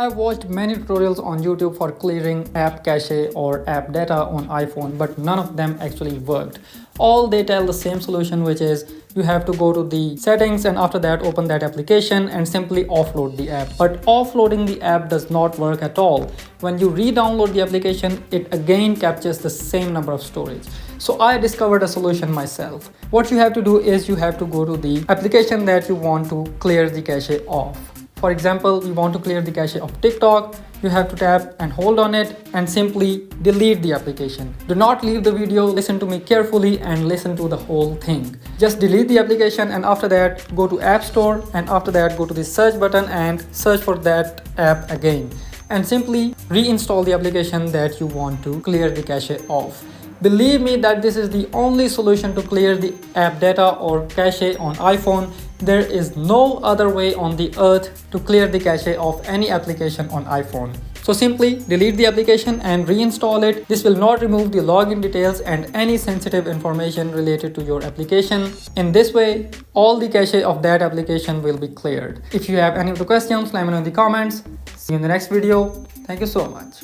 I've watched many tutorials on YouTube for clearing app cache or app data on iPhone, but none of them actually worked. All they tell the same solution, which is you have to go to the settings and after that open that application and simply offload the app. But offloading the app does not work at all. When you re-download the application, it again captures the same number of storage. So I discovered a solution myself. What you have to do is you have to go to the application that you want to clear the cache of. For example, we want to clear the cache of TikTok. You have to tap and hold on it and simply delete the application. Do not leave the video, listen to me carefully and listen to the whole thing. Just delete the application and after that go to App Store and after that go to the search button and search for that app again. And simply reinstall the application that you want to clear the cache of. Believe me that this is the only solution to clear the app data or cache on iPhone. There is no other way on the earth to clear the cache of any application on iPhone. So simply delete the application and reinstall it. This will not remove the login details and any sensitive information related to your application. In this way, all the cache of that application will be cleared. If you have any other questions, let me know in the comments. See you in the next video. Thank you so much.